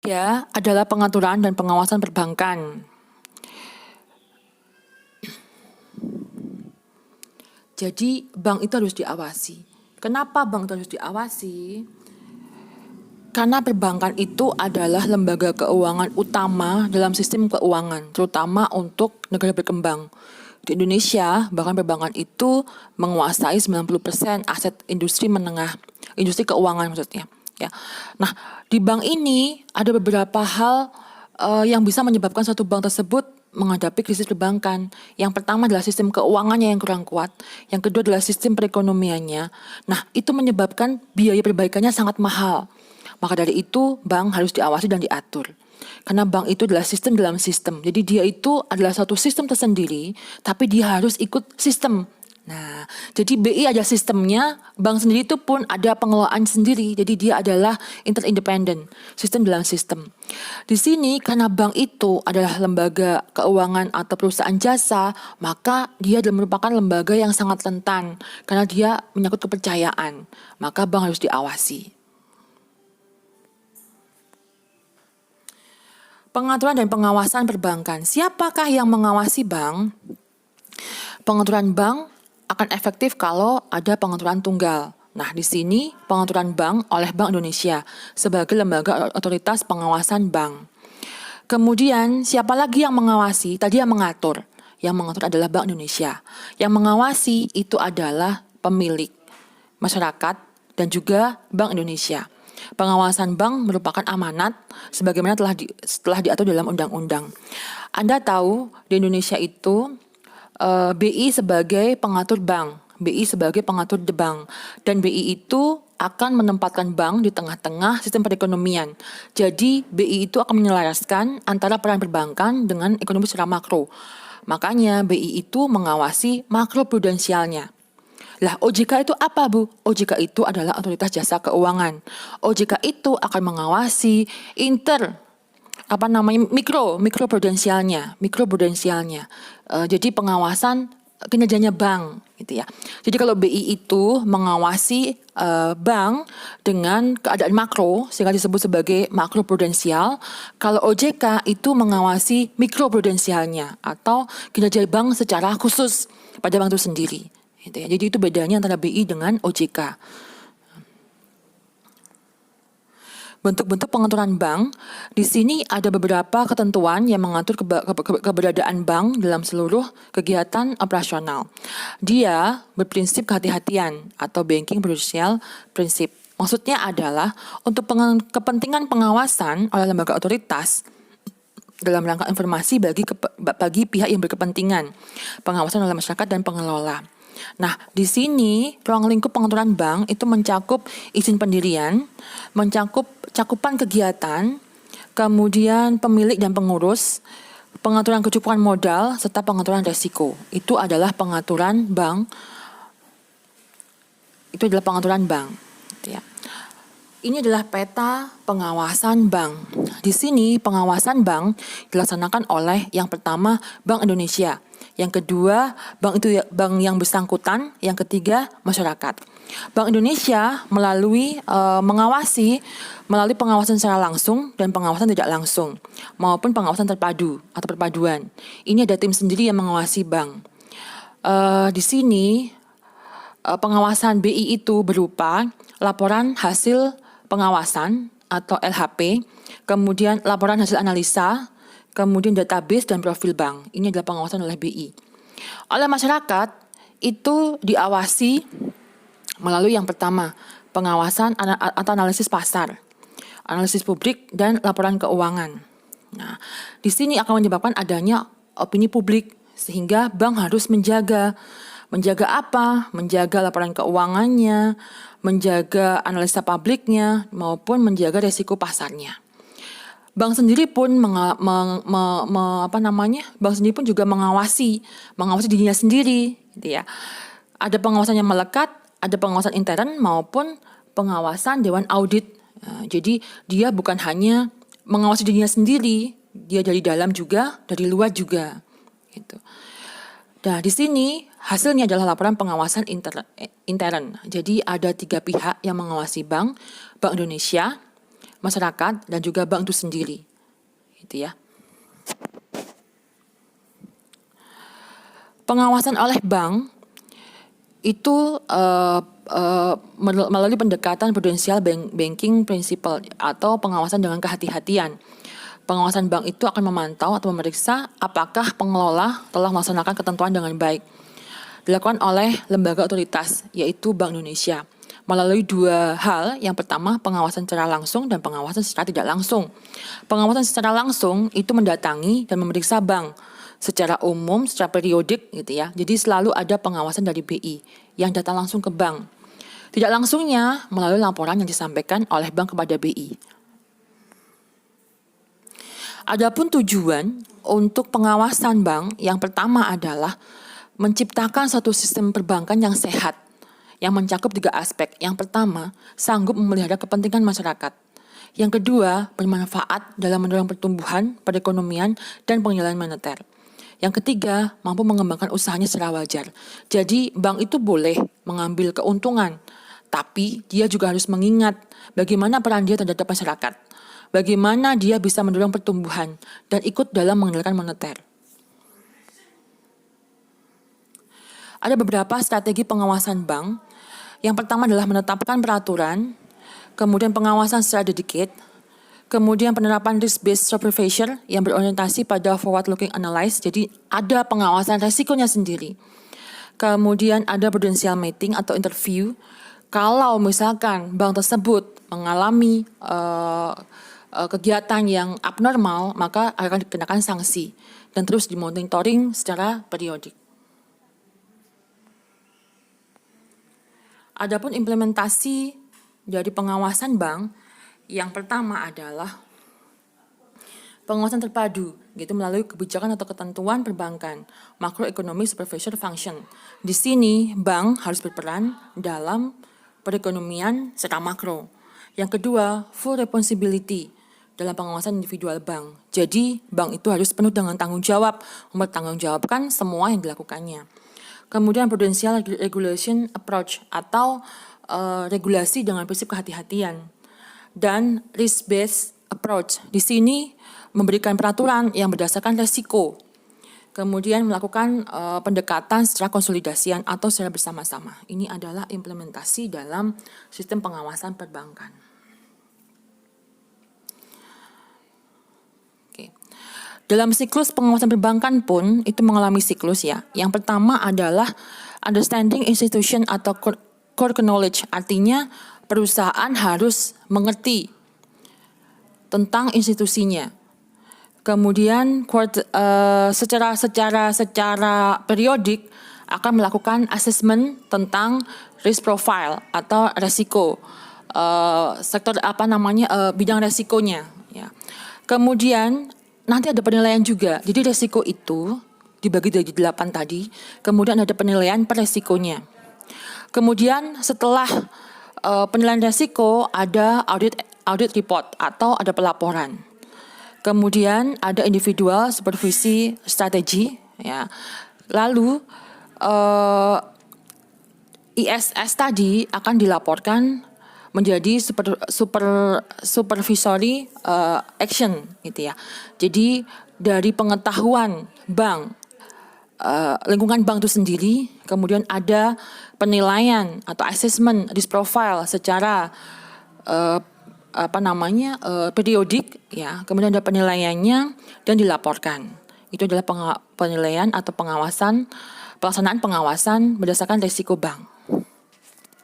Ya, adalah pengaturan dan pengawasan perbankan. Jadi, bank itu harus diawasi. Kenapa bank itu harus diawasi? Karena perbankan itu adalah lembaga keuangan utama dalam sistem keuangan, terutama untuk negara berkembang. Di Indonesia, bahkan perbankan itu menguasai 90% aset industri menengah, industri keuangan maksudnya. Ya. Nah, di bank ini ada beberapa hal yang bisa menyebabkan suatu bank tersebut menghadapi krisis perbankan. Yang pertama adalah sistem keuangannya yang kurang kuat. Yang kedua adalah sistem perekonomiannya. Nah, itu menyebabkan biaya perbaikannya sangat mahal. Maka dari itu, bank harus diawasi dan diatur. Karena bank itu adalah sistem dalam sistem. Jadi dia itu adalah satu sistem tersendiri, tapi dia harus ikut sistem. Nah, jadi BI ada sistemnya, bank sendiri itu pun ada pengelolaan sendiri. Jadi dia adalah interindependent, sistem dalam sistem. Di sini karena bank itu adalah lembaga keuangan atau perusahaan jasa, maka dia merupakan lembaga yang sangat rentan karena dia menyangkut kepercayaan. Maka bank harus diawasi. Pengaturan dan pengawasan perbankan. Siapakah yang mengawasi bank? Pengaturan bank akan efektif kalau ada pengaturan tunggal. Nah, di sini pengaturan bank oleh Bank Indonesia sebagai lembaga otoritas pengawasan bank. Kemudian, siapa lagi yang mengawasi? Tadi yang mengatur. Yang mengatur adalah Bank Indonesia. Yang mengawasi itu adalah pemilik, masyarakat, dan juga Bank Indonesia. Pengawasan bank merupakan amanat sebagaimana telah diatur dalam undang-undang. Anda tahu di Indonesia itu BI sebagai pengatur bank, BI sebagai pengatur bank, dan BI itu akan menempatkan bank di tengah-tengah sistem perekonomian. Jadi BI itu akan menyelaraskan antara peran perbankan dengan ekonomi secara makro. Makanya BI itu mengawasi makroprudensialnya. Lah, OJK itu apa, Bu? OJK itu adalah otoritas jasa keuangan. OJK itu akan mengawasi mikroprudensialnya. Jadi pengawasan kinerjanya bank gitu ya. Jadi kalau BI itu mengawasi bank dengan keadaan makro sehingga disebut sebagai makroprudensial, kalau OJK itu mengawasi mikroprudensialnya atau kinerja bank secara khusus pada bank itu sendiri. Gitu ya. Jadi itu bedanya antara BI dengan OJK. Bentuk-bentuk pengaturan bank, di sini ada beberapa ketentuan yang mengatur keberadaan bank dalam seluruh kegiatan operasional. Dia berprinsip kehati-hatian atau banking prudential prinsip. Maksudnya adalah untuk kepentingan pengawasan oleh lembaga otoritas dalam rangka informasi bagi pihak yang berkepentingan, pengawasan oleh masyarakat dan pengelola. Nah, di sini ruang lingkup pengaturan bank itu mencakup izin pendirian, mencakup cakupan kegiatan, kemudian pemilik dan pengurus, pengaturan kecukupan modal, serta pengaturan resiko. Itu adalah pengaturan bank. Ya. Ini adalah peta pengawasan bank. Di sini pengawasan bank dilaksanakan oleh yang pertama Bank Indonesia, yang kedua bank yang bersangkutan, yang ketiga masyarakat. Bank Indonesia mengawasi melalui pengawasan secara langsung dan pengawasan tidak langsung maupun pengawasan terpadu atau perpaduan. Ini ada tim sendiri yang mengawasi bank. Di sini pengawasan BI itu berupa laporan hasil pengawasan atau LHP, kemudian laporan hasil analisa, kemudian database dan profil bank. Ini adalah pengawasan oleh BI. Oleh masyarakat itu diawasi melalui yang pertama, pengawasan atau analisis pasar, analisis publik dan laporan keuangan. Nah, di sini akan menyebabkan adanya opini publik sehingga bank harus menjaga apa? Menjaga laporan keuangannya, menjaga analisa publiknya, maupun menjaga resiko pasarnya. Bank sendiri pun bank sendiri pun juga mengawasi dirinya sendiri, gitu ya. Ada pengawasan yang melekat, ada pengawasan intern maupun pengawasan dewan audit. Jadi dia bukan hanya mengawasi dirinya sendiri, dia dari dalam juga, dari luar juga, gitu. Nah, di sini hasilnya adalah laporan pengawasan intern. Jadi ada 3 pihak yang mengawasi bank Indonesia, masyarakat dan juga bank itu sendiri. Gitu ya. Pengawasan oleh bank itu melalui pendekatan prudensial banking principle atau pengawasan dengan kehati-hatian. Pengawasan bank itu akan memantau atau memeriksa apakah pengelola telah melaksanakan ketentuan dengan baik. Dilakukan oleh lembaga otoritas, yaitu Bank Indonesia, melalui dua hal. Yang pertama, pengawasan secara langsung dan pengawasan secara tidak langsung. Pengawasan secara langsung itu mendatangi dan memeriksa bank secara umum, secara periodik gitu ya. Jadi selalu ada pengawasan dari BI yang datang langsung ke bank. Tidak langsungnya melalui laporan yang disampaikan oleh bank kepada BI. Adapun tujuan untuk pengawasan bank yang pertama adalah menciptakan satu sistem perbankan yang sehat, yang mencakup 3 aspek. Yang pertama, sanggup memelihara kepentingan masyarakat. Yang kedua, bermanfaat dalam mendorong pertumbuhan, perekonomian, dan pengendalian moneter. Yang ketiga, mampu mengembangkan usahanya secara wajar. Jadi, bank itu boleh mengambil keuntungan, tapi dia juga harus mengingat bagaimana peran dia terhadap masyarakat, bagaimana dia bisa mendorong pertumbuhan, dan ikut dalam mengendalikan moneter. Ada beberapa strategi pengawasan bank. Yang pertama adalah menetapkan peraturan, kemudian pengawasan secara dedicated, kemudian penerapan risk-based supervision yang berorientasi pada forward-looking analysis, jadi ada pengawasan resikonya sendiri. Kemudian ada prudential meeting atau interview. Kalau misalkan bank tersebut mengalami kegiatan yang abnormal, maka akan dikenakan sanksi dan terus dimonitoring secara periodik. Adapun implementasi dari pengawasan bank, yang pertama adalah pengawasan terpadu, gitu melalui kebijakan atau ketentuan perbankan, macroeconomic supervision function. Di sini bank harus berperan dalam perekonomian secara makro. Yang kedua, full responsibility dalam pengawasan individual bank. Jadi bank itu harus penuh dengan tanggung jawab, mempertanggungjawabkan semua yang dilakukannya. Kemudian prudential regulation approach atau regulasi dengan prinsip kehati-hatian. Dan risk-based approach. Di sini memberikan peraturan yang berdasarkan resiko. Kemudian melakukan pendekatan secara konsolidasian atau secara bersama-sama. Ini adalah implementasi dalam sistem pengawasan perbankan. Oke. Dalam siklus pengawasan perbankan pun itu mengalami siklus ya. Yang pertama adalah understanding institution atau core knowledge, artinya perusahaan harus mengerti tentang institusinya. Kemudian secara periodik akan melakukan assessment tentang risk profile atau resiko bidang resikonya. Ya. Kemudian nanti ada penilaian juga. Jadi resiko itu dibagi dari 8 tadi. Kemudian ada penilaian per resikonya. Kemudian setelah penilaian resiko ada audit report atau ada pelaporan. Kemudian ada individual supervisi strategi, ya. Lalu ISS tadi akan dilaporkan menjadi supervisory action, gitu ya. Jadi dari pengetahuan bank, lingkungan bank itu sendiri, kemudian ada penilaian atau assessment risk profile secara periodik, ya. Kemudian ada penilaiannya dan dilaporkan. Itu adalah penilaian atau pelaksanaan pengawasan berdasarkan risiko bank.